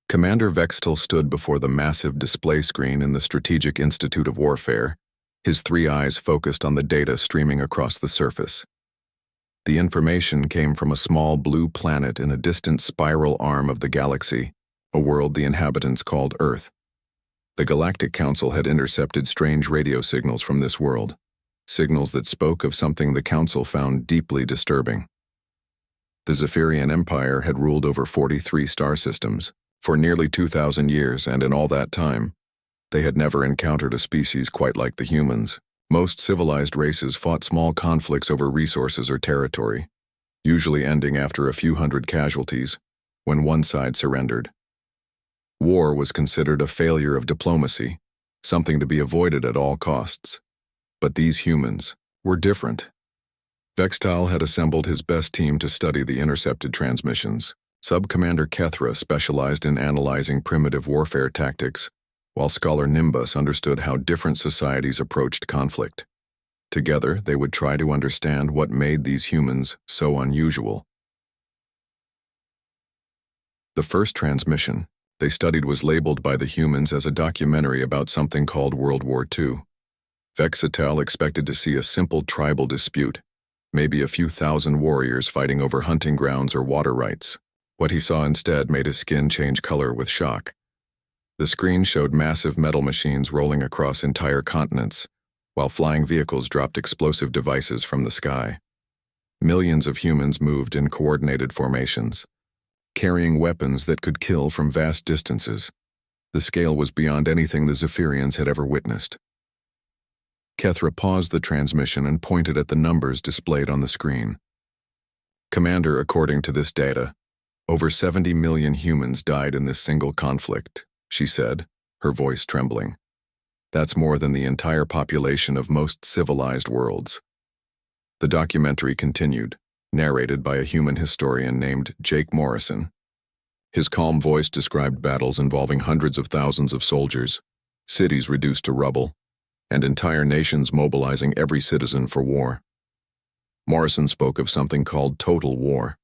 Commander Vextel stood before the massive display screen in the Strategic Institute of Warfare, his three eyes focused on the data streaming across the surface. The information came from a small blue planet in a distant spiral arm of the galaxy, a world the inhabitants called Earth. The Galactic Council had intercepted strange radio signals from this world, signals that spoke of something the Council found deeply disturbing. The Zephyrian Empire had ruled over 43 star systems for nearly 2,000 years, and in all that time, they had never encountered a species quite like the humans. Most civilized races fought small conflicts over resources or territory, usually ending after a few hundred casualties, when one side surrendered. War was considered a failure of diplomacy, something to be avoided at all costs. But these humans were different. Vextel had assembled his best team to study the intercepted transmissions. Sub-Commander Kethra specialized in analyzing primitive warfare tactics, while Scholar Nimbus understood how different societies approached conflict. Together, they would try to understand what made these humans so unusual. The first transmission they studied was labeled by the humans as a documentary about something called World War II. Vextel expected to see a simple tribal dispute, maybe a few thousand warriors fighting over hunting grounds or water rights. What he saw instead made his skin change color with shock. The screen showed massive metal machines rolling across entire continents, while flying vehicles dropped explosive devices from the sky. Millions of humans moved in coordinated formations, carrying weapons that could kill from vast distances. The scale was beyond anything the Zephyrians had ever witnessed. Kethra paused the transmission and pointed at the numbers displayed on the screen. Commander, according to this data, over 70 million humans died in this single conflict, she said, her voice trembling. That's more than the entire population of most civilized worlds. The documentary continued, narrated by a human historian named Jake Morrison. His calm voice described battles involving hundreds of thousands of soldiers, cities reduced to rubble, and entire nations mobilizing every citizen for war. Morrison spoke of something called total war,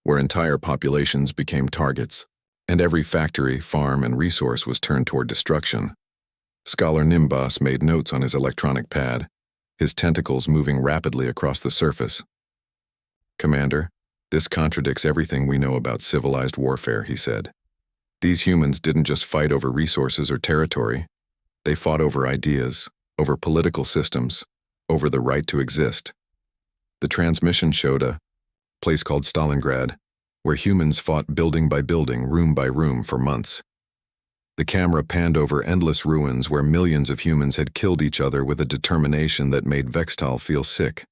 where entire populations became targets, and every factory, farm, and resource was turned toward destruction. Scholar Nimbus made notes on his electronic pad, his tentacles moving rapidly across the surface. Commander, this contradicts everything we know about civilized warfare, he said. These humans didn't just fight over resources or territory. They fought over ideas, over political systems, over the right to exist. The transmission showed a place called Stalingrad, where humans fought building by building, room by room for months. The camera panned over endless ruins where millions of humans had killed each other with a determination that made Vextel feel sick.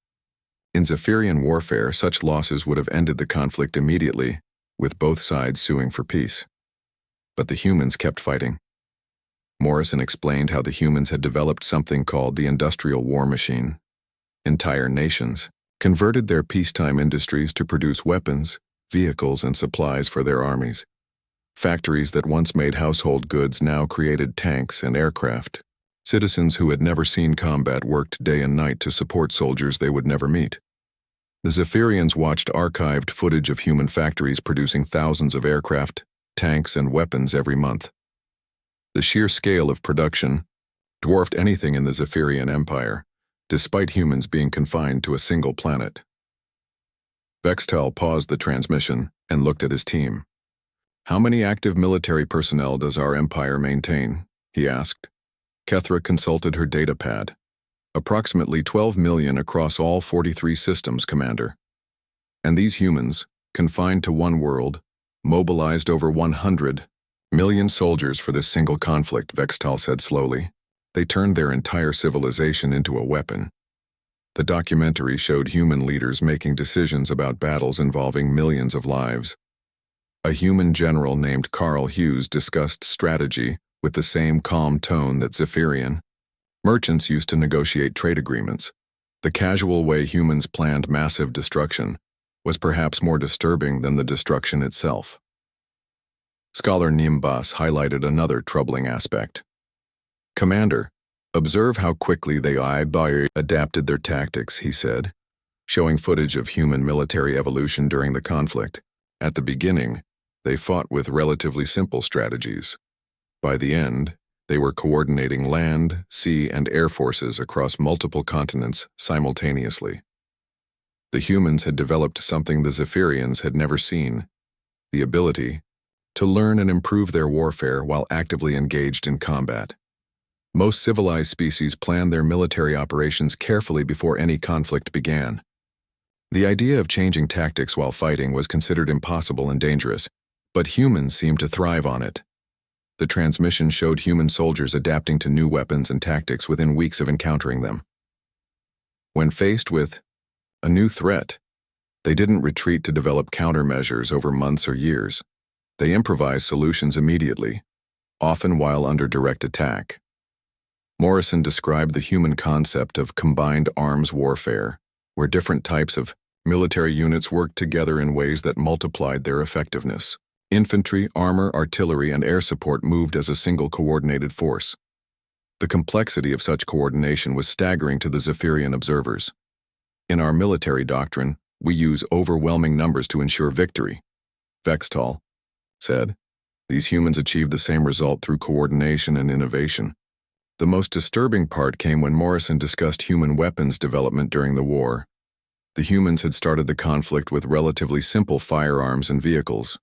In Zephyrian warfare, such losses would have ended the conflict immediately, with both sides suing for peace. But the humans kept fighting. Morrison explained how the humans had developed something called the industrial war machine. Entire nations converted their peacetime industries to produce weapons, vehicles, and supplies for their armies. Factories that once made household goods now created tanks and aircraft. Citizens who had never seen combat worked day and night to support soldiers they would never meet. The Zephyrians watched archived footage of human factories producing thousands of aircraft, tanks, and weapons every month. The sheer scale of production dwarfed anything in the Zephyrian Empire, despite humans being confined to a single planet. Vextel paused the transmission and looked at his team. How many active military personnel does our empire maintain? He asked. Kethra consulted her data pad. Approximately 12 million across all 43 systems, Commander. And these humans, confined to one world, mobilized over 100 million soldiers for this single conflict, Vextel said slowly. They turned their entire civilization into a weapon. The documentary showed human leaders making decisions about battles involving millions of lives. A human general named Carl Hughes discussed strategy with the same calm tone that Zephyrian merchants used to negotiate trade agreements. The casual way humans planned massive destruction was perhaps more disturbing than the destruction itself. Scholar Nimbus highlighted another troubling aspect. Commander, observe how quickly they adapted their tactics, he said, showing footage of human military evolution during the conflict. At the beginning, They fought with relatively simple strategies. By the end, they were coordinating land, sea, and air forces across multiple continents simultaneously. The humans had developed something the Zephyrians had never seen: the ability to learn and improve their warfare while actively engaged in combat. Most civilized species planned their military operations carefully before any conflict began. The idea of changing tactics while fighting was considered impossible and dangerous, but humans seemed to thrive on it. The transmission showed human soldiers adapting to new weapons and tactics within weeks of encountering them. When faced with a new threat, they didn't retreat to develop countermeasures over months or years. They improvised solutions immediately, often while under direct attack. Morrison described the human concept of combined arms warfare, where different types of military units worked together in ways that multiplied their effectiveness. Infantry, armor, artillery, and air support moved as a single coordinated force. The complexity of such coordination was staggering to the Zephyrian observers. In our military doctrine, we use overwhelming numbers to ensure victory, Vextal said. These humans achieved the same result through coordination and innovation. The most disturbing part came when Morrison discussed human weapons development during the war. The humans had started the conflict with relatively simple firearms and vehicles.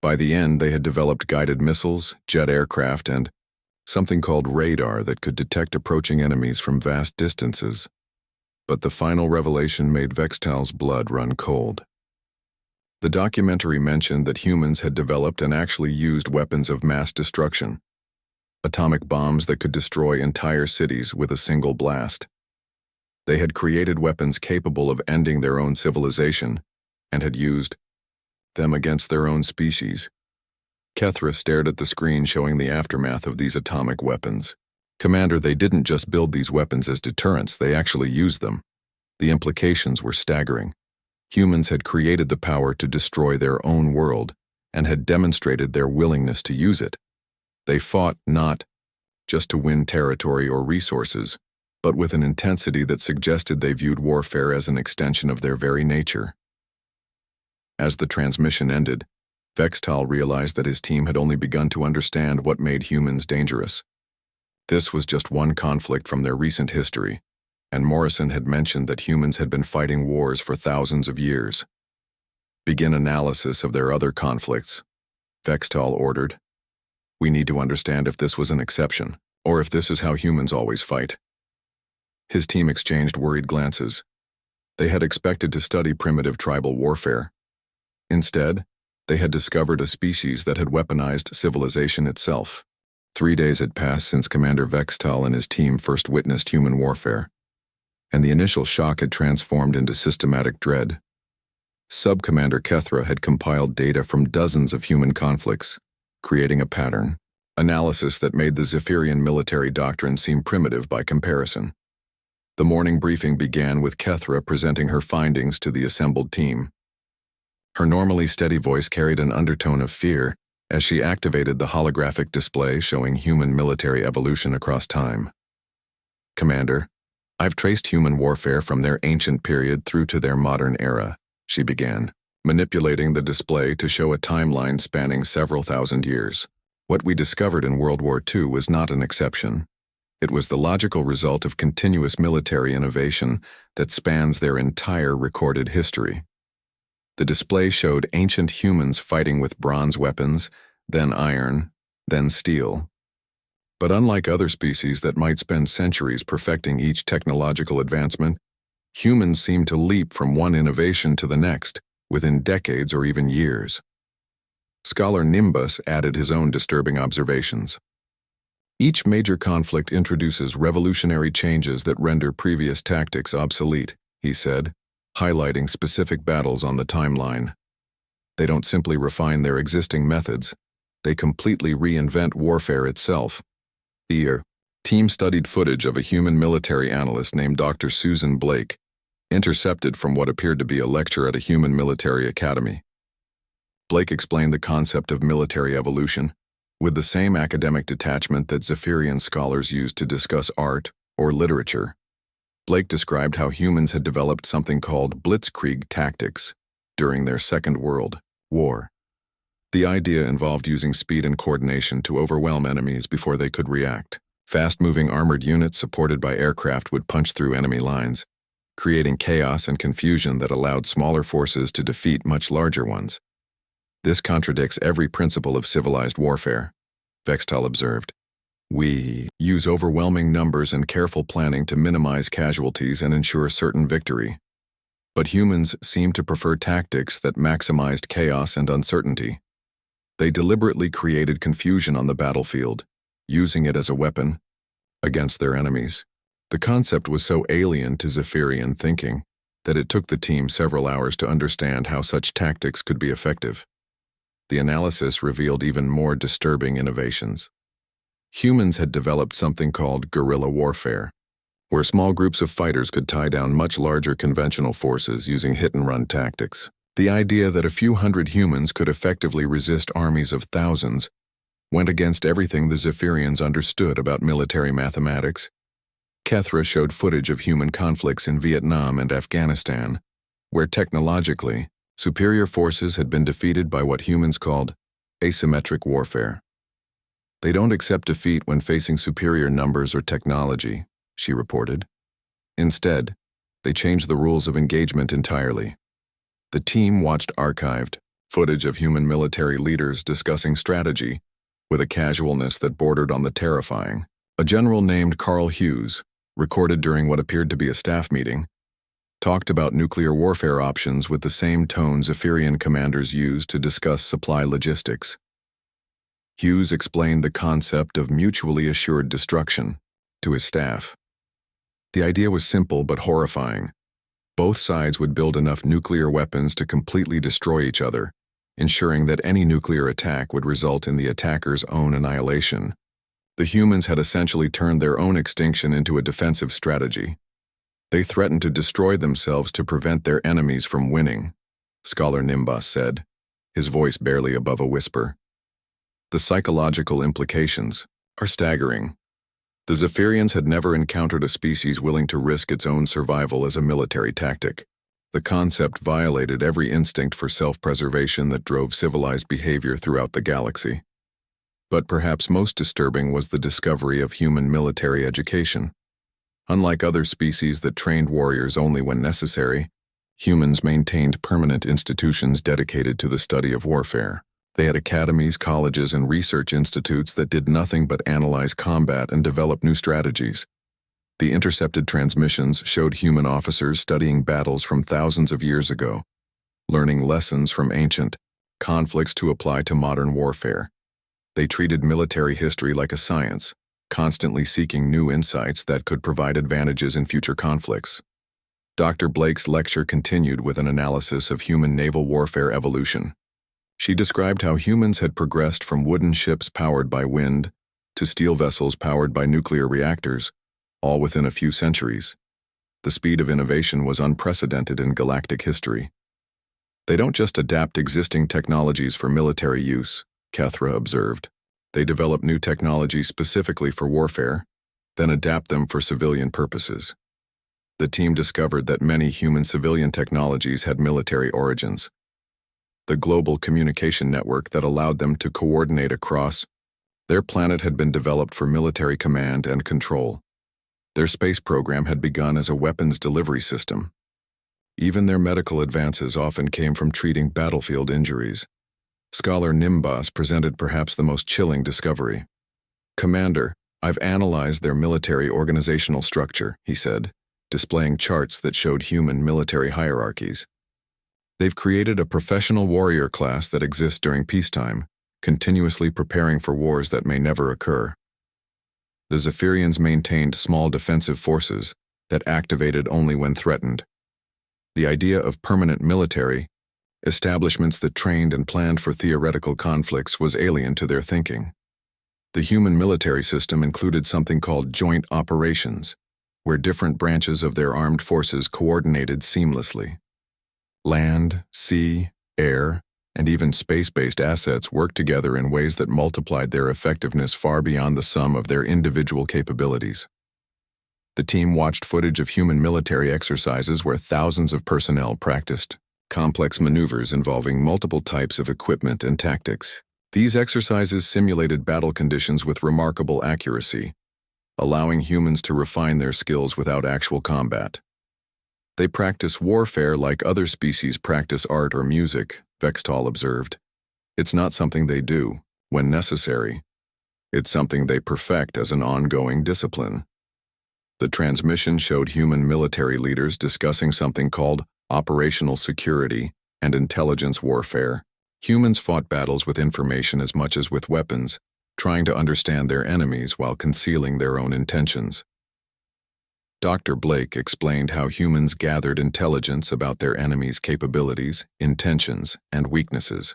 By the end, they had developed guided missiles, jet aircraft, and something called radar that could detect approaching enemies from vast distances. But the final revelation made Vextal's blood run cold. The documentary mentioned that humans had developed and actually used weapons of mass destruction, atomic bombs that could destroy entire cities with a single blast. They had created weapons capable of ending their own civilization and had used them against their own species. Kethra stared at the screen showing the aftermath of these atomic weapons. Commander, they didn't just build these weapons as deterrents, they actually used them. The implications were staggering. Humans had created the power to destroy their own world and had demonstrated their willingness to use it. They fought not just to win territory or resources, but with an intensity that suggested they viewed warfare as an extension of their very nature. As the transmission ended, Vextal realized that his team had only begun to understand what made humans dangerous. This was just one conflict from their recent history, and Morrison had mentioned that humans had been fighting wars for thousands of years. Begin analysis of their other conflicts, Vextal ordered. We need to understand if this was an exception, or if this is how humans always fight. His team exchanged worried glances. They had expected to study primitive tribal warfare. Instead, they had discovered a species that had weaponized civilization itself. 3 days had passed since Commander Vextal and his team first witnessed human warfare, and the initial shock had transformed into systematic dread. Sub-Commander Kethra had compiled data from dozens of human conflicts, creating a pattern, analysis that made the Zephyrian military doctrine seem primitive by comparison. The morning briefing began with Kethra presenting her findings to the assembled team. Her normally steady voice carried an undertone of fear as she activated the holographic display showing human military evolution across time. Commander, I've traced human warfare from their ancient period through to their modern era, she began, manipulating the display to show a timeline spanning several thousand years. What we discovered in World War II was not an exception. It was the logical result of continuous military innovation that spans their entire recorded history. The display showed ancient humans fighting with bronze weapons, then iron, then steel. But unlike other species that might spend centuries perfecting each technological advancement, humans seem to leap from one innovation to the next within decades or even years. Scholar Nimbus added his own disturbing observations. Each major conflict introduces revolutionary changes that render previous tactics obsolete, he said, highlighting specific battles on the timeline. They don't simply refine their existing methods, they completely reinvent warfare itself. The team studied footage of a human military analyst named Dr. Susan Blake, intercepted from what appeared to be a lecture at a human military academy. Blake explained the concept of military evolution, with the same academic detachment that Zephyrian scholars use to discuss art or literature. Blake described how humans had developed something called blitzkrieg tactics during their Second World War. The idea involved using speed and coordination to overwhelm enemies before they could react. Fast-moving armored units supported by aircraft would punch through enemy lines, creating chaos and confusion that allowed smaller forces to defeat much larger ones. This contradicts every principle of civilized warfare, Vextal observed. We use overwhelming numbers and careful planning to minimize casualties and ensure certain victory. But humans seem to prefer tactics that maximized chaos and uncertainty. They deliberately created confusion on the battlefield, using it as a weapon against their enemies. The concept was so alien to Zephyrian thinking that it took the team several hours to understand how such tactics could be effective. The analysis revealed even more disturbing innovations. Humans had developed something called guerrilla warfare, where small groups of fighters could tie down much larger conventional forces using hit-and-run tactics. The idea that a few hundred humans could effectively resist armies of thousands went against everything the Zephyrians understood about military mathematics. Kethra showed footage of human conflicts in Vietnam and Afghanistan, where technologically, superior forces had been defeated by what humans called asymmetric warfare. They don't accept defeat when facing superior numbers or technology, she reported. Instead, they changed the rules of engagement entirely. The team watched archived footage of human military leaders discussing strategy with a casualness that bordered on the terrifying. A general named Carl Hughes, recorded during what appeared to be a staff meeting, talked about nuclear warfare options with the same tone Zephyrian commanders used to discuss supply logistics. Hughes explained the concept of mutually assured destruction to his staff. The idea was simple but horrifying. Both sides would build enough nuclear weapons to completely destroy each other, ensuring that any nuclear attack would result in the attacker's own annihilation. The humans had essentially turned their own extinction into a defensive strategy. They threatened to destroy themselves to prevent their enemies from winning, Scholar Nimbus said, his voice barely above a whisper. The psychological implications are staggering. The Zephyrians had never encountered a species willing to risk its own survival as a military tactic. The concept violated every instinct for self-preservation that drove civilized behavior throughout the galaxy. But perhaps most disturbing was the discovery of human military education. Unlike other species that trained warriors only when necessary, humans maintained permanent institutions dedicated to the study of warfare. They had academies, colleges, and research institutes that did nothing but analyze combat and develop new strategies. The intercepted transmissions showed human officers studying battles from thousands of years ago, learning lessons from ancient conflicts to apply to modern warfare. They treated military history like a science, constantly seeking new insights that could provide advantages in future conflicts. Dr. Blake's lecture continued with an analysis of human naval warfare evolution. She described how humans had progressed from wooden ships powered by wind to steel vessels powered by nuclear reactors, all within a few centuries. The speed of innovation was unprecedented in galactic history. They don't just adapt existing technologies for military use, Kethra observed. They develop new technologies specifically for warfare, then adapt them for civilian purposes. The team discovered that many human civilian technologies had military origins. The global communication network that allowed them to coordinate across their planet had been developed for military command and control. Their space program had begun as a weapons delivery system. Even their medical advances often came from treating battlefield injuries. Scholar Nimbus presented perhaps the most chilling discovery. "Commander, I've analyzed their military organizational structure," he said, displaying charts that showed human military hierarchies. "They've created a professional warrior class that exists during peacetime, continuously preparing for wars that may never occur. The Zephyrians maintained small defensive forces that activated only when threatened. The idea of permanent military establishments that trained and planned for theoretical conflicts was alien to their thinking. The human military system included something called joint operations, where different branches of their armed forces coordinated seamlessly. Land, sea, air, and even space-based assets worked together in ways that multiplied their effectiveness far beyond the sum of their individual capabilities. The team watched footage of human military exercises where thousands of personnel practiced complex maneuvers involving multiple types of equipment and tactics. These exercises simulated battle conditions with remarkable accuracy, allowing humans to refine their skills without actual combat. They practice warfare like other species practice art or music, Vextal observed. It's not something they do, when necessary. It's something they perfect as an ongoing discipline. The transmission showed human military leaders discussing something called operational security and intelligence warfare. Humans fought battles with information as much as with weapons, trying to understand their enemies while concealing their own intentions. Dr. Blake explained how humans gathered intelligence about their enemies' capabilities, intentions, and weaknesses.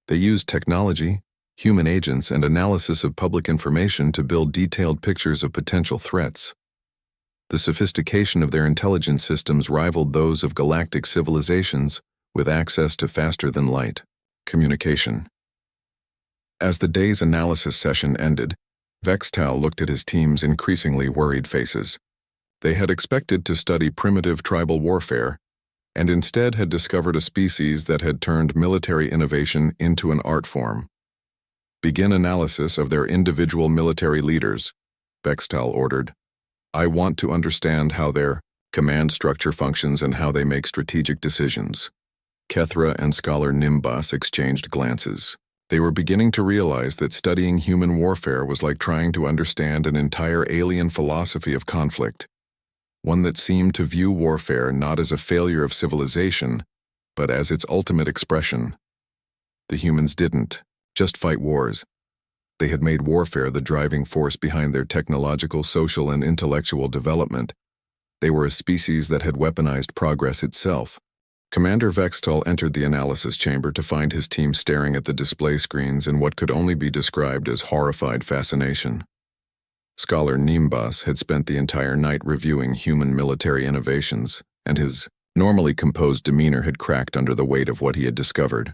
They used technology, human agents, and analysis of public information to build detailed pictures of potential threats. The sophistication of their intelligence systems rivaled those of galactic civilizations with access to faster-than-light communication. As the day's analysis session ended, Vextal looked at his team's increasingly worried faces. They had expected to study primitive tribal warfare, and instead had discovered a species that had turned military innovation into an art form. Begin analysis of their individual military leaders, Vextal ordered. I want to understand how their command structure functions and how they make strategic decisions. Kethra and Scholar Nimbus exchanged glances. They were beginning to realize that studying human warfare was like trying to understand an entire alien philosophy of conflict, one that seemed to view warfare not as a failure of civilization, but as its ultimate expression. The humans didn't just fight wars. They had made warfare the driving force behind their technological, social, and intellectual development. They were a species that had weaponized progress itself. Commander Vextal entered the analysis chamber to find his team staring at the display screens in what could only be described as horrified fascination. Scholar Nimbus had spent the entire night reviewing human military innovations, and his normally composed demeanor had cracked under the weight of what he had discovered.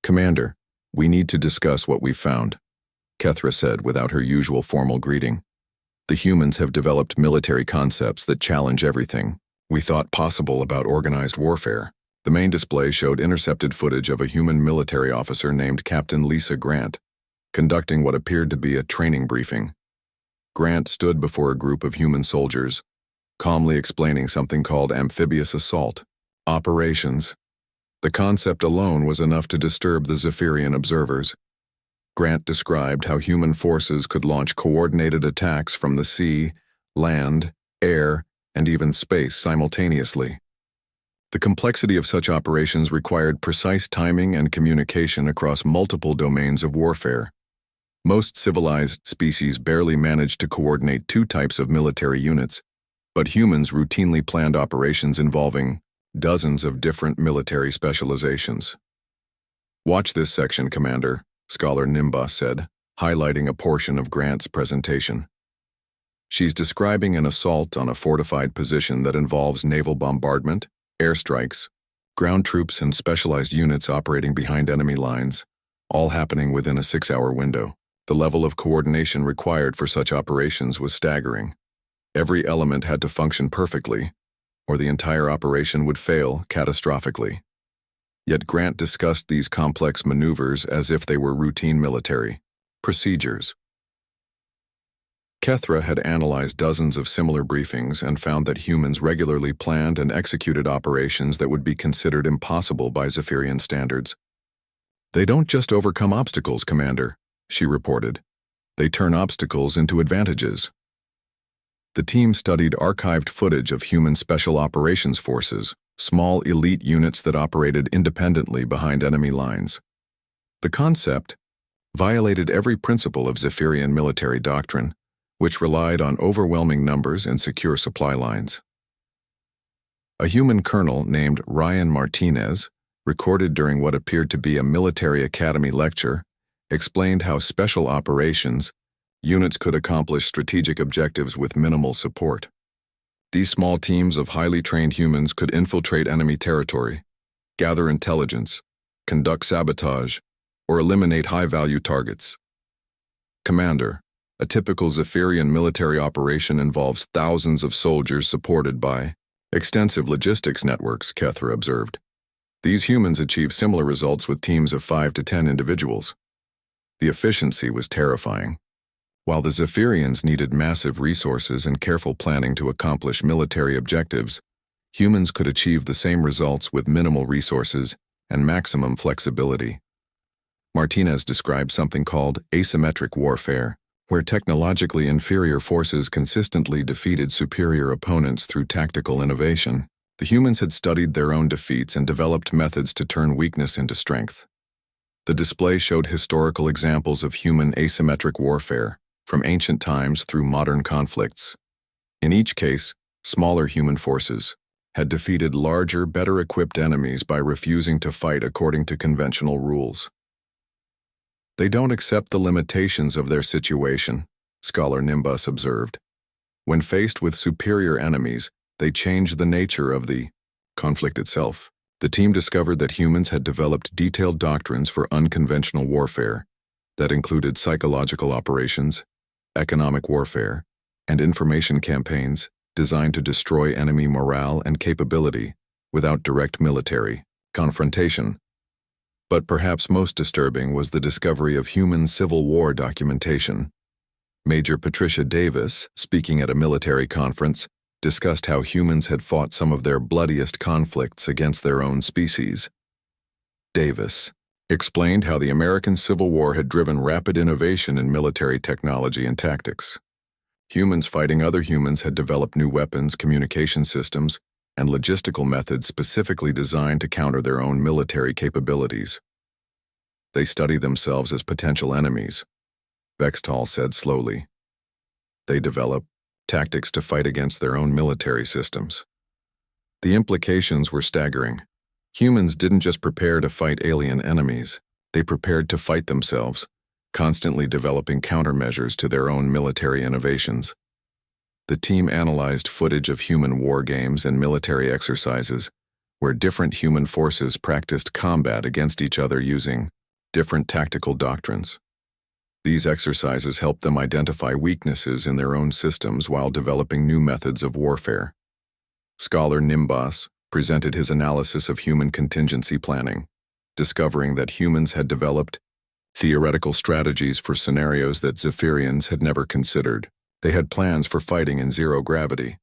Commander, we need to discuss what we've found, Kethra said without her usual formal greeting. The humans have developed military concepts that challenge everything we thought possible about organized warfare. The main display showed intercepted footage of a human military officer named Captain Lisa Grant, conducting what appeared to be a training briefing. Grant stood before a group of human soldiers, calmly explaining something called amphibious assault operations. The concept alone was enough to disturb the Zephyrian observers. Grant described how human forces could launch coordinated attacks from the sea, land, air, and even space simultaneously. The complexity of such operations required precise timing and communication across multiple domains of warfare. Most civilized species barely managed to coordinate two types of military units, but humans routinely planned operations involving dozens of different military specializations. Watch this section, Commander, Scholar Nimbus said, highlighting a portion of Grant's presentation. She's describing an assault on a fortified position that involves naval bombardment, airstrikes, ground troops, and specialized units operating behind enemy lines, all happening within a 6-hour window. The level of coordination required for such operations was staggering. Every element had to function perfectly, or the entire operation would fail catastrophically. Yet Grant discussed these complex maneuvers as if they were routine military procedures. Kethra had analyzed dozens of similar briefings and found that humans regularly planned and executed operations that would be considered impossible by Zephyrian standards. They don't just overcome obstacles, Commander, she reported. They turn obstacles into advantages. The team studied archived footage of human special operations forces, small elite units that operated independently behind enemy lines. The concept violated every principle of Zephyrian military doctrine, which relied on overwhelming numbers and secure supply lines. A human colonel named Ryan Martinez, recorded during what appeared to be a military academy lecture, explained how special operations units could accomplish strategic objectives with minimal support. These small teams of highly trained humans could infiltrate enemy territory, gather intelligence, conduct sabotage, or eliminate high-value targets. Commander, a typical Zephyrian military operation involves thousands of soldiers supported by extensive logistics networks, Kethra observed. These humans achieved similar results with teams of 5 to 10 individuals. The efficiency was terrifying. While the Zephyrians needed massive resources and careful planning to accomplish military objectives, humans could achieve the same results with minimal resources and maximum flexibility. Martinez described something called asymmetric warfare, where technologically inferior forces consistently defeated superior opponents through tactical innovation. The humans had studied their own defeats and developed methods to turn weakness into strength. The display showed historical examples of human asymmetric warfare, from ancient times through modern conflicts. In each case, smaller human forces had defeated larger, better-equipped enemies by refusing to fight according to conventional rules. They don't accept the limitations of their situation, scholar Nimbus observed. When faced with superior enemies, they change the nature of the conflict itself. The team discovered that humans had developed detailed doctrines for unconventional warfare that included psychological operations, economic warfare, and information campaigns designed to destroy enemy morale and capability without direct military confrontation. But perhaps most disturbing was the discovery of human Civil War documentation. Major Patricia Davis, speaking at a military conference, discussed how humans had fought some of their bloodiest conflicts against their own species. Davis explained how the American Civil War had driven rapid innovation in military technology and tactics. Humans fighting other humans had developed new weapons, communication systems, and logistical methods specifically designed to counter their own military capabilities. They study themselves as potential enemies, Bextal said slowly. They develop tactics to fight against their own military systems. The implications were staggering. Humans didn't just prepare to fight alien enemies, they prepared to fight themselves, constantly developing countermeasures to their own military innovations. The team analyzed footage of human war games and military exercises, where different human forces practiced combat against each other using different tactical doctrines. These exercises helped them identify weaknesses in their own systems while developing new methods of warfare. Scholar Nimbus presented his analysis of human contingency planning, discovering that humans had developed theoretical strategies for scenarios that Zephyrians had never considered. They had plans for fighting in zero gravity,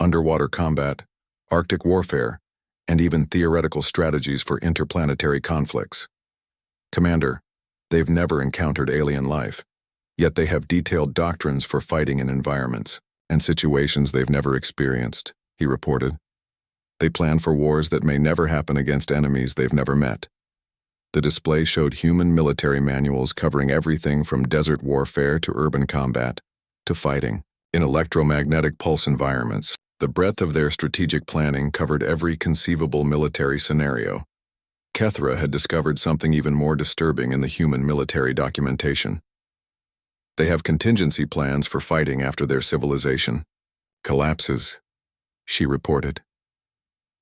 underwater combat, Arctic warfare, and even theoretical strategies for interplanetary conflicts. Commander, they've never encountered alien life, yet they have detailed doctrines for fighting in environments and situations they've never experienced, he reported. They plan for wars that may never happen against enemies they've never met. The display showed human military manuals covering everything from desert warfare to urban combat to fighting in electromagnetic pulse environments. The breadth of their strategic planning covered every conceivable military scenario. Kethra had discovered something even more disturbing in the human military documentation. They have contingency plans for fighting after their civilization collapses, she reported.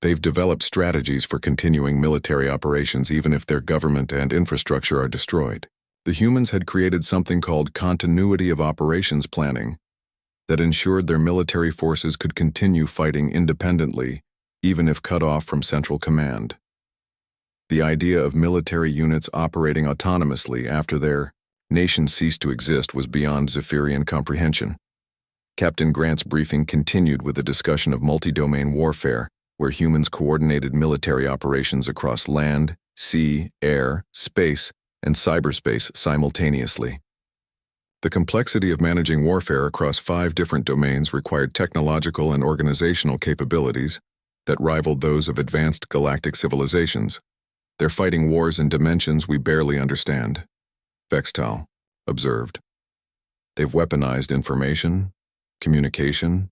They've developed strategies for continuing military operations even if their government and infrastructure are destroyed. The humans had created something called continuity of operations planning that ensured their military forces could continue fighting independently, even if cut off from central command. The idea of military units operating autonomously after their nation ceased to exist was beyond Zephyrian comprehension. Captain Grant's briefing continued with a discussion of multi-domain warfare, where humans coordinated military operations across land, sea, air, space, and cyberspace simultaneously. The complexity of managing warfare across 5 different domains required technological and organizational capabilities that rivaled those of advanced galactic civilizations. They're fighting wars in dimensions we barely understand, Bextal observed. They've weaponized information, communication,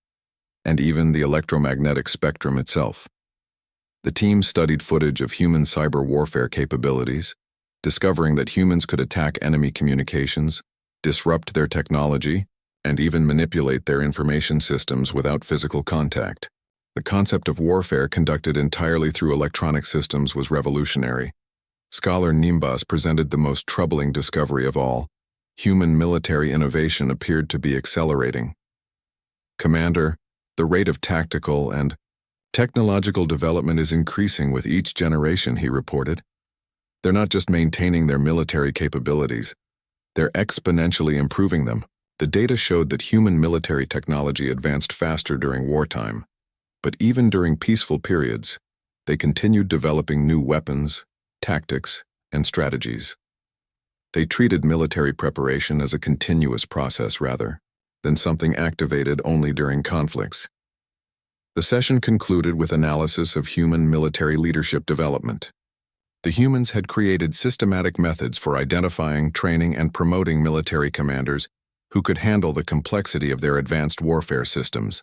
and even the electromagnetic spectrum itself. The team studied footage of human cyber warfare capabilities, discovering that humans could attack enemy communications, disrupt their technology, and even manipulate their information systems without physical contact. The concept of warfare conducted entirely through electronic systems was revolutionary. Scholar Nimbus presented the most troubling discovery of all. Human military innovation appeared to be accelerating. Commander, the rate of tactical and Technological development is increasing with each generation, he reported. They're not just maintaining their military capabilities, they're exponentially improving them. The data showed that human military technology advanced faster during wartime, but even during peaceful periods, they continued developing new weapons, tactics, and strategies. They treated military preparation as a continuous process rather than something activated only during conflicts. The session concluded with analysis of human military leadership development. The humans had created systematic methods for identifying, training, and promoting military commanders who could handle the complexity of their advanced warfare systems.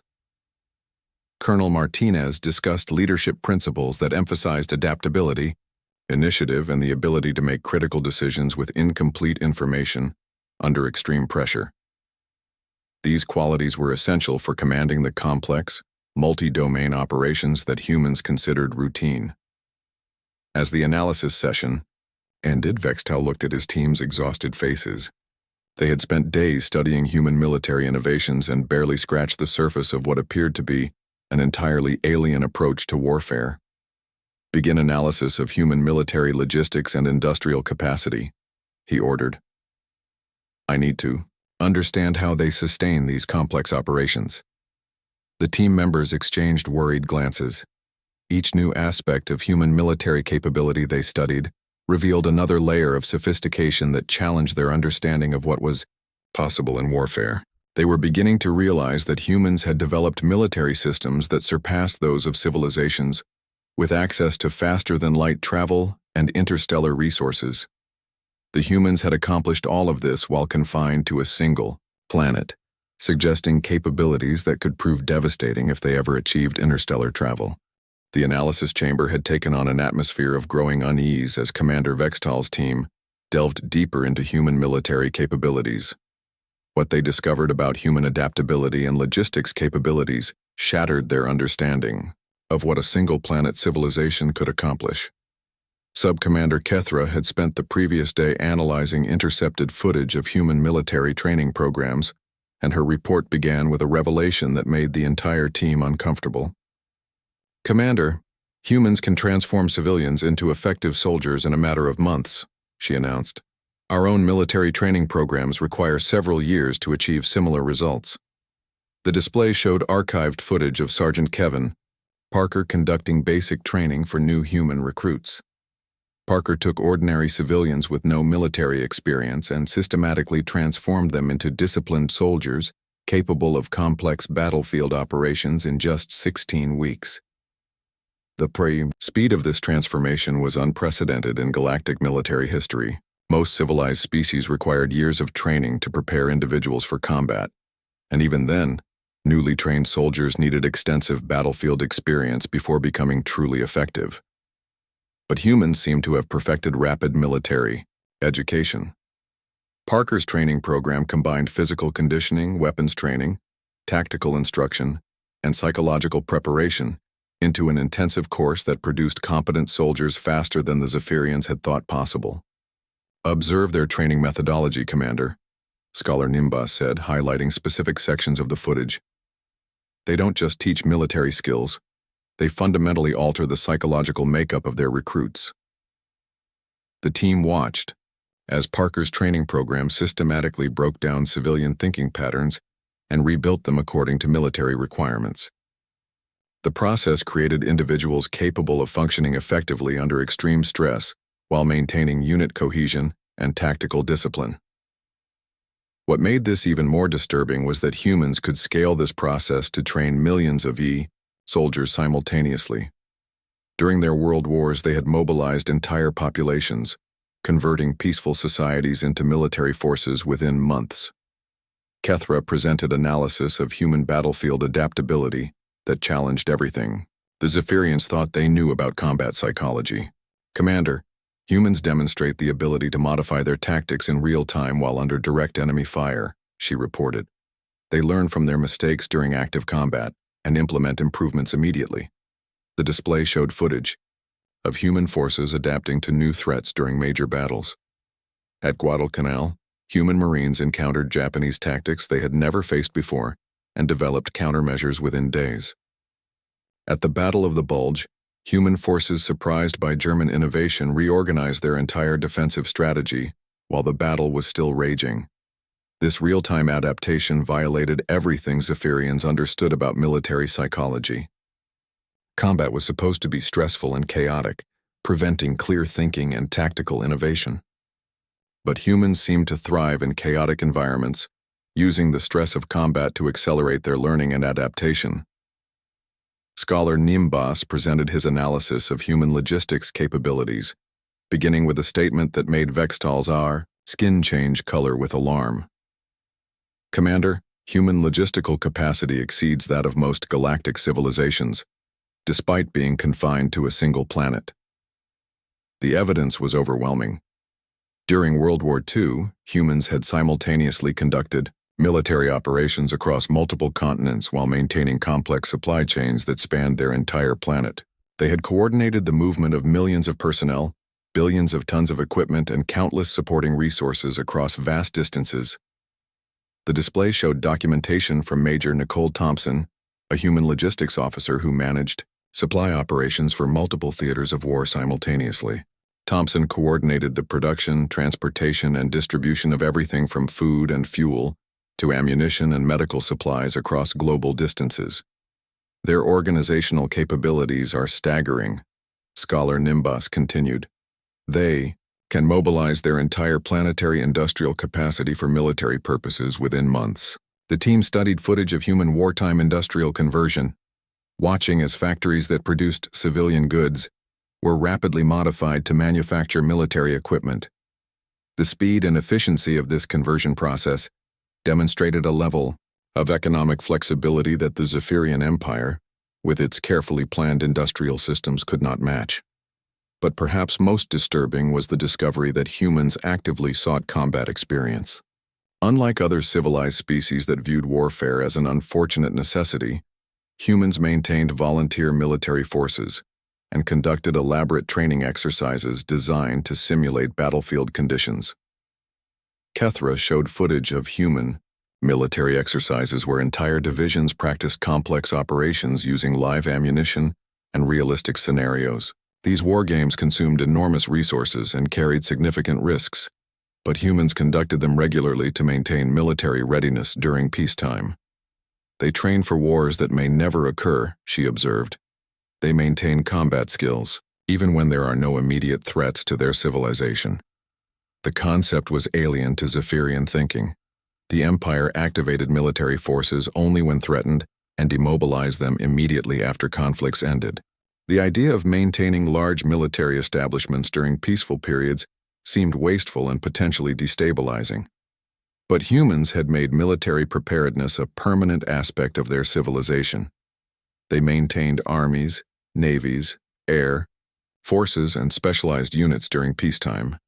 Colonel Martinez discussed leadership principles that emphasized adaptability, initiative, and the ability to make critical decisions with incomplete information under extreme pressure. These qualities were essential for commanding the complex, multi-domain operations that humans considered routine. As the analysis session ended, Vextal looked at his team's exhausted faces. They had spent days studying human military innovations and barely scratched the surface of what appeared to be an entirely alien approach to warfare. Begin analysis of human military logistics and industrial capacity, he ordered. I need to understand how they sustain these complex operations. The team members exchanged worried glances. Each new aspect of human military capability they studied revealed another layer of sophistication that challenged their understanding of what was possible in warfare. They were beginning to realize that humans had developed military systems that surpassed those of civilizations, with access to faster-than-light travel and interstellar resources. The humans had accomplished all of this while confined to a single planet, suggesting capabilities that could prove devastating if they ever achieved interstellar travel. The analysis chamber had taken on an atmosphere of growing unease as Commander Vextal's team delved deeper into human military capabilities. What they discovered about human adaptability and logistics capabilities shattered their understanding of what a single-planet civilization could accomplish. Sub-Commander Kethra had spent the previous day analyzing intercepted footage of human military training programs, and her report began with a revelation that made the entire team uncomfortable. Commander, humans can transform civilians into effective soldiers in a matter of months, she announced. Our own military training programs require several years to achieve similar results. The display showed archived footage of Sergeant Kevin Parker conducting basic training for new human recruits. Parker took ordinary civilians with no military experience and systematically transformed them into disciplined soldiers capable of complex battlefield operations in just 16 weeks. The speed of this transformation was unprecedented in galactic military history. Most civilized species required years of training to prepare individuals for combat, and even then, newly trained soldiers needed extensive battlefield experience before becoming truly effective. But humans seem to have perfected rapid military education. Parker's training program combined physical conditioning, weapons training, tactical instruction, and psychological preparation into an intensive course that produced competent soldiers faster than the Zephyrians had thought possible. Observe their training methodology, Commander, Scholar Nimbus said, highlighting specific sections of the footage. They don't just teach military skills, they fundamentally alter the psychological makeup of their recruits. The team watched as Parker's training program systematically broke down civilian thinking patterns and rebuilt them according to military requirements. The process created individuals capable of functioning effectively under extreme stress while maintaining unit cohesion and tactical discipline. What made this even more disturbing was that humans could scale this process to train millions of soldiers simultaneously. During their world wars, they had mobilized entire populations, converting peaceful societies into military forces within months. Kethra presented analysis of human battlefield adaptability that challenged everything. The Zephyrians thought they knew about combat psychology. Commander, humans demonstrate the ability to modify their tactics in real time while under direct enemy fire, she reported. They learn from their mistakes during active combat and implement improvements immediately. The display showed footage of human forces adapting to new threats during major battles. At Guadalcanal, human Marines encountered Japanese tactics they had never faced before and developed countermeasures within days. At the Battle of the Bulge, human forces surprised by German innovation reorganized their entire defensive strategy while the battle was still raging. This real-time adaptation violated everything Zephyrians understood about military psychology. Combat was supposed to be stressful and chaotic, preventing clear thinking and tactical innovation. But humans seemed to thrive in chaotic environments, using the stress of combat to accelerate their learning and adaptation. Scholar Nimbas presented his analysis of human logistics capabilities, beginning with a statement that made Vextal's skin change color with alarm. Commander, human logistical capacity exceeds that of most galactic civilizations, despite being confined to a single planet. The evidence was overwhelming. During World War II, humans had simultaneously conducted military operations across multiple continents while maintaining complex supply chains that spanned their entire planet. They had coordinated the movement of millions of personnel, billions of tons of equipment, and countless supporting resources across vast distances. The display showed documentation from Major Nicole Thompson, a human logistics officer who managed supply operations for multiple theaters of war simultaneously. Thompson coordinated the production, transportation, and distribution of everything from food and fuel to ammunition and medical supplies across global distances. Their organizational capabilities are staggering, Scholar Nimbas continued. They can mobilize their entire planetary industrial capacity for military purposes within months. The team studied footage of human wartime industrial conversion, watching as factories that produced civilian goods were rapidly modified to manufacture military equipment. The speed and efficiency of this conversion process demonstrated a level of economic flexibility that the Zephyrian Empire, with its carefully planned industrial systems, could not match. But perhaps most disturbing was the discovery that humans actively sought combat experience. Unlike other civilized species that viewed warfare as an unfortunate necessity, humans maintained volunteer military forces and conducted elaborate training exercises designed to simulate battlefield conditions. Kethra showed footage of human military exercises where entire divisions practiced complex operations using live ammunition and realistic scenarios. These war games consumed enormous resources and carried significant risks, but humans conducted them regularly to maintain military readiness during peacetime. They train for wars that may never occur, she observed. They maintain combat skills, even when there are no immediate threats to their civilization. The concept was alien to Zephyrian thinking. The Empire activated military forces only when threatened and demobilized them immediately after conflicts ended. The idea of maintaining large military establishments during peaceful periods seemed wasteful and potentially destabilizing. But humans had made military preparedness a permanent aspect of their civilization. They maintained armies, navies, air forces, and specialized units during peacetime,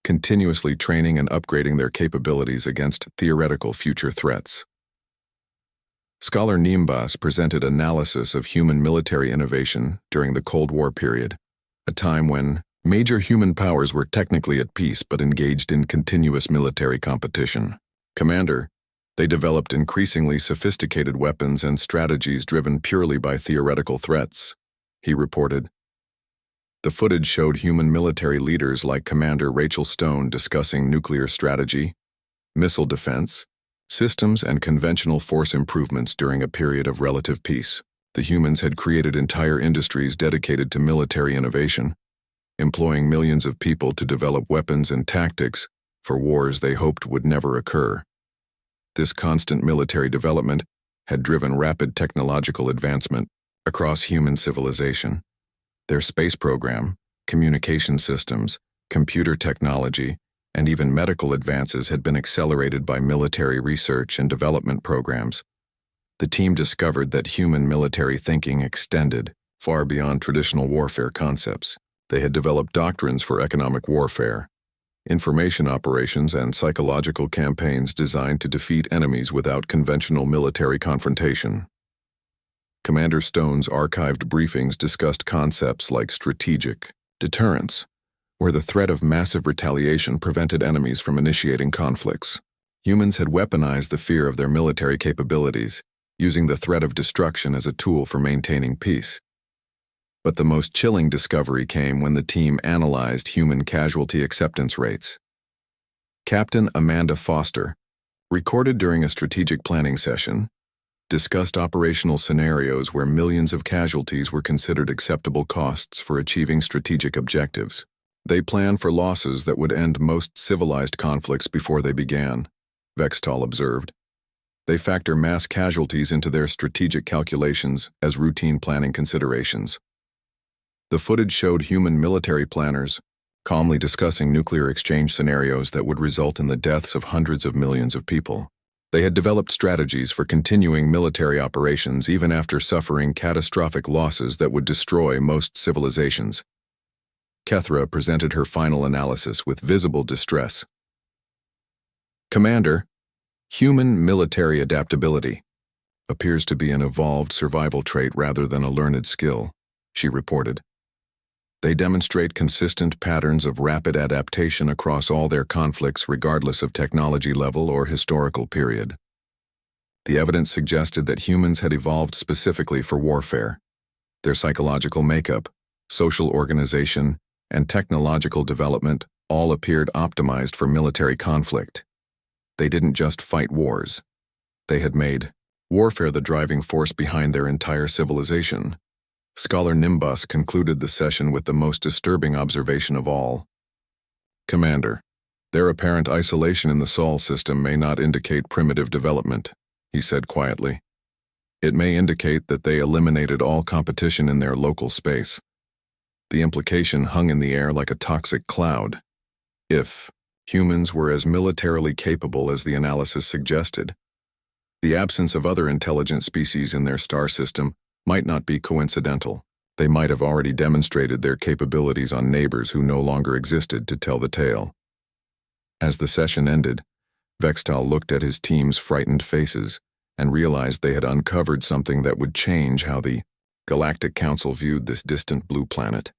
continuously training and upgrading their capabilities against theoretical future threats. Scholar Nimbas presented analysis of human military innovation during the Cold War period, a time when major human powers were technically at peace but engaged in continuous military competition. Commander, they developed increasingly sophisticated weapons and strategies driven purely by theoretical threats, he reported. The footage showed human military leaders like Commander Rachel Stone discussing nuclear strategy, missile defense, systems, and conventional force improvements during a period of relative peace. The humans had created entire industries dedicated to military innovation, employing millions of people to develop weapons and tactics for wars they hoped would never occur. This constant military development had driven rapid technological advancement across human civilization. Their space program, communication systems, computer technology, and even medical advances had been accelerated by military research and development programs. The team discovered that human military thinking extended far beyond traditional warfare concepts. They had developed doctrines for economic warfare, information operations, and psychological campaigns designed to defeat enemies without conventional military confrontation. Commander Stone's archived briefings discussed concepts like strategic deterrence, where the threat of massive retaliation prevented enemies from initiating conflicts. Humans had weaponized the fear of their military capabilities, using the threat of destruction as a tool for maintaining peace. But the most chilling discovery came when the team analyzed human casualty acceptance rates. Captain Amanda Foster, recorded during a strategic planning session, discussed operational scenarios where millions of casualties were considered acceptable costs for achieving strategic objectives. They planned for losses that would end most civilized conflicts before they began, Vextal observed. They factor mass casualties into their strategic calculations as routine planning considerations. The footage showed human military planners calmly discussing nuclear exchange scenarios that would result in the deaths of hundreds of millions of people. They had developed strategies for continuing military operations even after suffering catastrophic losses that would destroy most civilizations. Kethra presented her final analysis with visible distress. Commander, human military adaptability appears to be an evolved survival trait rather than a learned skill, she reported. They demonstrate consistent patterns of rapid adaptation across all their conflicts regardless of technology level or historical period. The evidence suggested that humans had evolved specifically for warfare. Their psychological makeup, social organization, and technological development all appeared optimized for military conflict. They didn't just fight wars. They had made warfare the driving force behind their entire civilization. Scholar Nimbus concluded the session with the most disturbing observation of all. Commander, their apparent isolation in the Sol system may not indicate primitive development, he said quietly. It may indicate that they eliminated all competition in their local space. The implication hung in the air like a toxic cloud. If humans were as militarily capable as the analysis suggested, the absence of other intelligent species in their star system might not be coincidental. They might have already demonstrated their capabilities on neighbors who no longer existed to tell the tale. As the session ended, Vextal looked at his team's frightened faces and realized they had uncovered something that would change how the Galactic Council viewed this distant blue planet.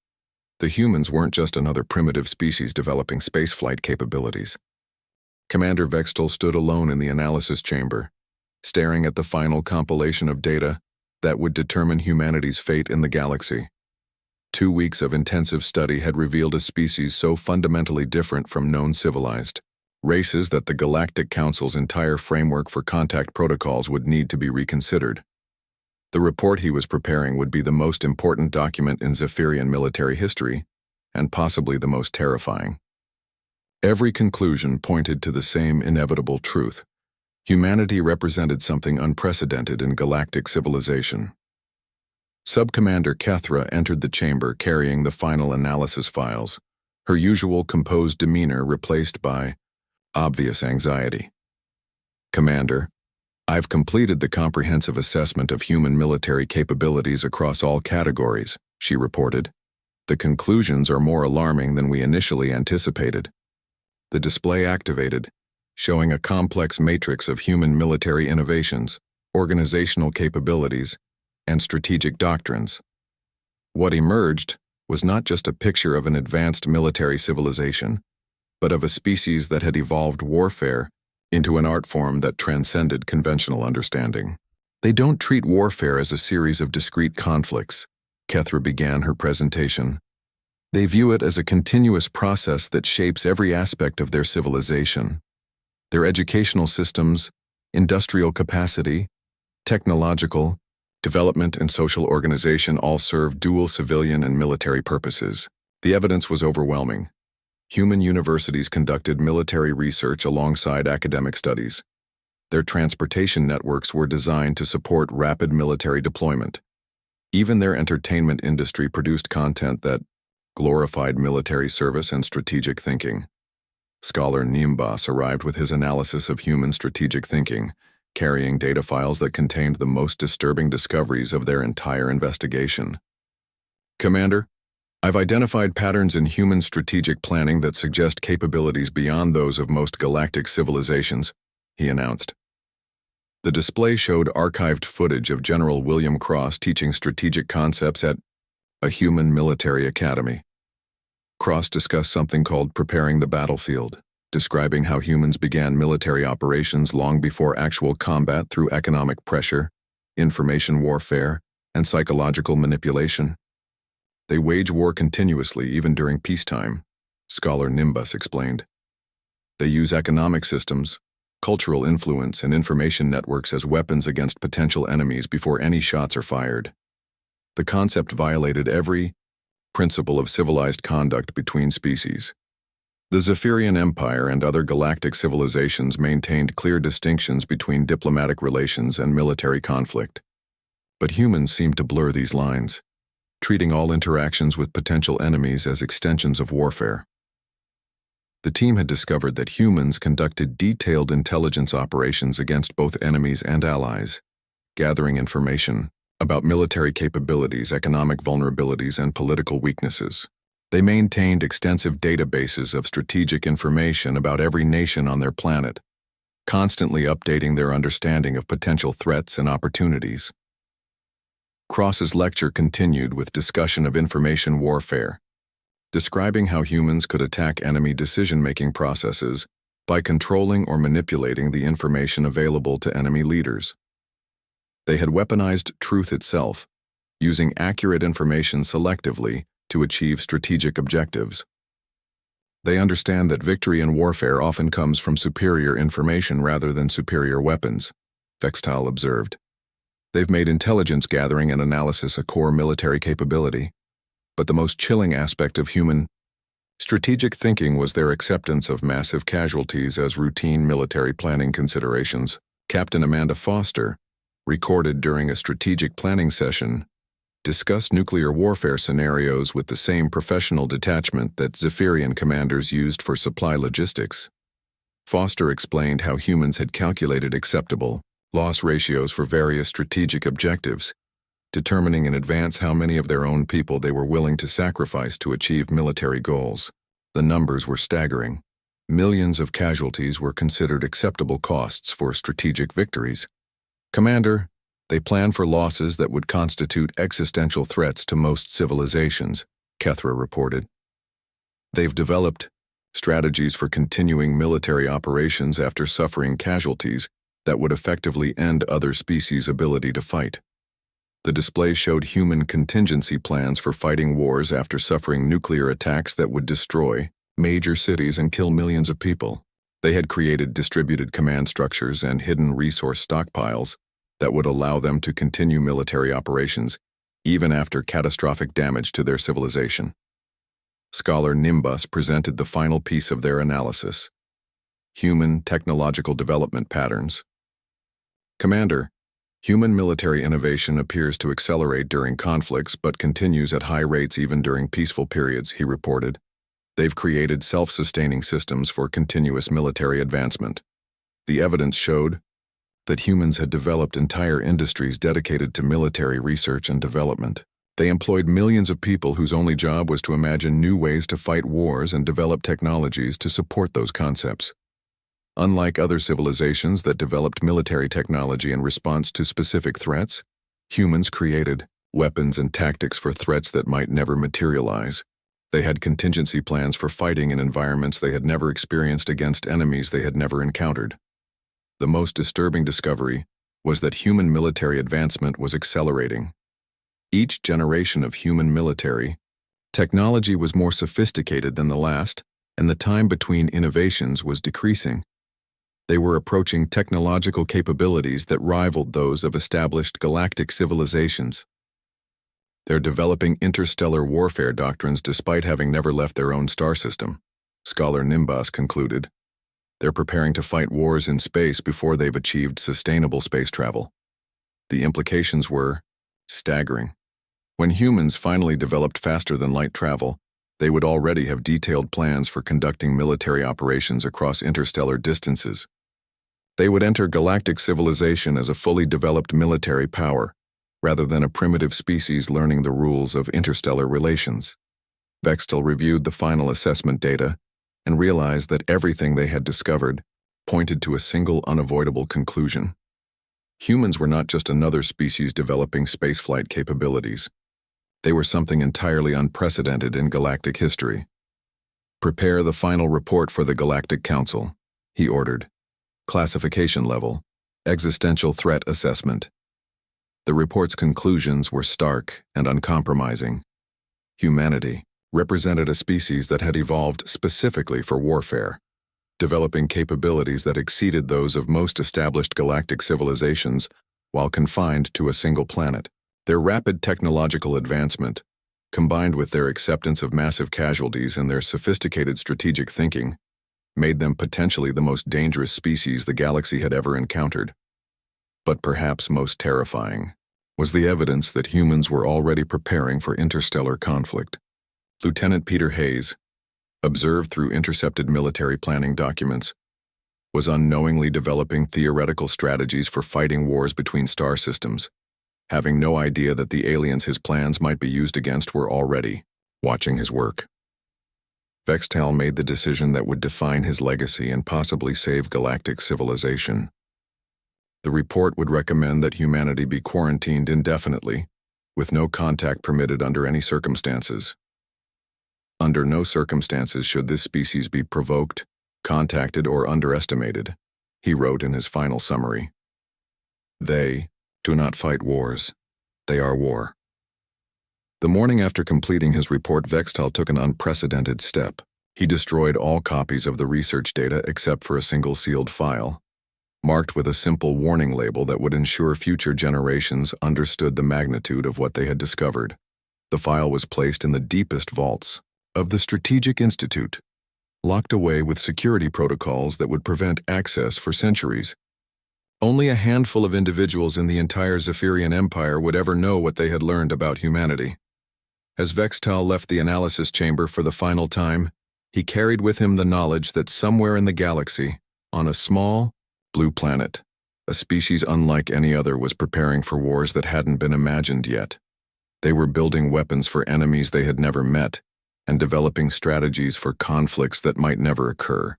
The humans weren't just another primitive species developing spaceflight capabilities. Commander Vextal stood alone in the analysis chamber, staring at the final compilation of data that would determine humanity's fate in the galaxy. 2 weeks of intensive study had revealed a species so fundamentally different from known civilized races that the Galactic Council's entire framework for contact protocols would need to be reconsidered. The report he was preparing would be the most important document in Zephyrian military history, and possibly the most terrifying. Every conclusion pointed to the same inevitable truth. Humanity represented something unprecedented in galactic civilization. Subcommander Kethra entered the chamber carrying the final analysis files, her usual composed demeanor replaced by obvious anxiety. Commander, I've completed the comprehensive assessment of human military capabilities across all categories, she reported. The conclusions are more alarming than we initially anticipated. The display activated, showing a complex matrix of human military innovations, organizational capabilities, and strategic doctrines. What emerged was not just a picture of an advanced military civilization, but of a species that had evolved warfare into an art form that transcended conventional understanding. They don't treat warfare as a series of discrete conflicts, Kethra began her presentation. They view it as a continuous process that shapes every aspect of their civilization. Their educational systems, industrial capacity, technological, development, and social organization all serve dual civilian and military purposes. The evidence was overwhelming. Human universities conducted military research alongside academic studies. Their transportation networks were designed to support rapid military deployment. Even their entertainment industry produced content that glorified military service and strategic thinking. Scholar Nimbus arrived with his analysis of human strategic thinking, carrying data files that contained the most disturbing discoveries of their entire investigation. Commander, I've identified patterns in human strategic planning that suggest capabilities beyond those of most galactic civilizations, he announced. The display showed archived footage of General William Cross teaching strategic concepts at a human military academy. Cross discussed something called preparing the battlefield, describing how humans began military operations long before actual combat through economic pressure, information warfare, and psychological manipulation. They wage war continuously, even during peacetime, scholar Nimbus explained. They use economic systems, cultural influence, and information networks as weapons against potential enemies before any shots are fired. The concept violated every principle of civilized conduct between species. The Zephyrian Empire and other galactic civilizations maintained clear distinctions between diplomatic relations and military conflict. But humans seemed to blur these lines, treating all interactions with potential enemies as extensions of warfare. The team had discovered that humans conducted detailed intelligence operations against both enemies and allies, gathering information about military capabilities, economic vulnerabilities, and political weaknesses. They maintained extensive databases of strategic information about every nation on their planet, constantly updating their understanding of potential threats and opportunities. Cross's lecture continued with discussion of information warfare, describing how humans could attack enemy decision-making processes by controlling or manipulating the information available to enemy leaders. They had weaponized truth itself, using accurate information selectively to achieve strategic objectives. They understand that victory in warfare often comes from superior information rather than superior weapons, Vextal observed. They've made intelligence gathering and analysis a core military capability. But the most chilling aspect of human strategic thinking was their acceptance of massive casualties as routine military planning considerations. Captain Amanda Foster, recorded during a strategic planning session, discussed nuclear warfare scenarios with the same professional detachment that Zephyrian commanders used for supply logistics. Foster explained how humans had calculated acceptable loss ratios for various strategic objectives, determining in advance how many of their own people they were willing to sacrifice to achieve military goals. The numbers were staggering. Millions of casualties were considered acceptable costs for strategic victories. Commander, they plan for losses that would constitute existential threats to most civilizations, Kethra reported. They've developed strategies for continuing military operations after suffering casualties that would effectively end other species' ability to fight. The display showed human contingency plans for fighting wars after suffering nuclear attacks that would destroy major cities and kill millions of people. They had created distributed command structures and hidden resource stockpiles that would allow them to continue military operations even after catastrophic damage to their civilization. Scholar Nimbus presented the final piece of their analysis: human technological development patterns. Commander, human military innovation appears to accelerate during conflicts but continues at high rates even during peaceful periods, he reported. They've created self-sustaining systems for continuous military advancement. The evidence showed that humans had developed entire industries dedicated to military research and development. They employed millions of people whose only job was to imagine new ways to fight wars and develop technologies to support those concepts. Unlike other civilizations that developed military technology in response to specific threats, humans created weapons and tactics for threats that might never materialize. They had contingency plans for fighting in environments they had never experienced against enemies they had never encountered. The most disturbing discovery was that human military advancement was accelerating. Each generation of human military technology was more sophisticated than the last, and the time between innovations was decreasing. They were approaching technological capabilities that rivaled those of established galactic civilizations. They're developing interstellar warfare doctrines despite having never left their own star system, scholar Nimbus concluded. They're preparing to fight wars in space before they've achieved sustainable space travel. The implications were staggering. When humans finally developed faster-than-light travel, they would already have detailed plans for conducting military operations across interstellar distances. They would enter galactic civilization as a fully developed military power, rather than a primitive species learning the rules of interstellar relations. Vextal reviewed the final assessment data and realized that everything they had discovered pointed to a single unavoidable conclusion. Humans were not just another species developing spaceflight capabilities. They were something entirely unprecedented in galactic history. Prepare the final report for the Galactic Council, he ordered. Classification level, existential threat assessment. The report's conclusions were stark and uncompromising. Humanity represented a species that had evolved specifically for warfare, developing capabilities that exceeded those of most established galactic civilizations while confined to a single planet. Their rapid technological advancement, combined with their acceptance of massive casualties and their sophisticated strategic thinking, made them potentially the most dangerous species the galaxy had ever encountered. But perhaps most terrifying was the evidence that humans were already preparing for interstellar conflict. Lieutenant Peter Hayes, observed through intercepted military planning documents, was unknowingly developing theoretical strategies for fighting wars between star systems, having no idea that the aliens his plans might be used against were already watching his work. Vextal made the decision that would define his legacy and possibly save galactic civilization. The report would recommend that humanity be quarantined indefinitely, with no contact permitted under any circumstances. Under no circumstances should this species be provoked, contacted, or underestimated, he wrote in his final summary. They do not fight wars. They are war. The morning after completing his report, Vextal took an unprecedented step. He destroyed all copies of the research data except for a single sealed file, marked with a simple warning label that would ensure future generations understood the magnitude of what they had discovered. The file was placed in the deepest vaults of the Strategic Institute, locked away with security protocols that would prevent access for centuries. Only a handful of individuals in the entire Zephyrian Empire would ever know what they had learned about humanity. As Vextal left the analysis chamber for the final time, he carried with him the knowledge that somewhere in the galaxy, on a small, blue planet, a species unlike any other was preparing for wars that hadn't been imagined yet. They were building weapons for enemies they had never met, and developing strategies for conflicts that might never occur.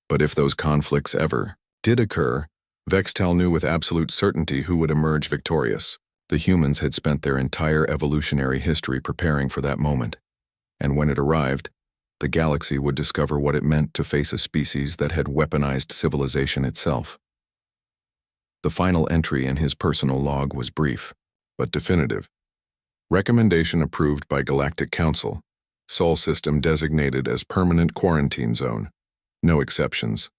But if those conflicts ever did occur, Vextal knew with absolute certainty who would emerge victorious. The humans had spent their entire evolutionary history preparing for that moment, and when it arrived, the galaxy would discover what it meant to face a species that had weaponized civilization itself. The final entry in his personal log was brief, but definitive. Recommendation approved by Galactic Council. Sol system designated as permanent quarantine zone. No exceptions.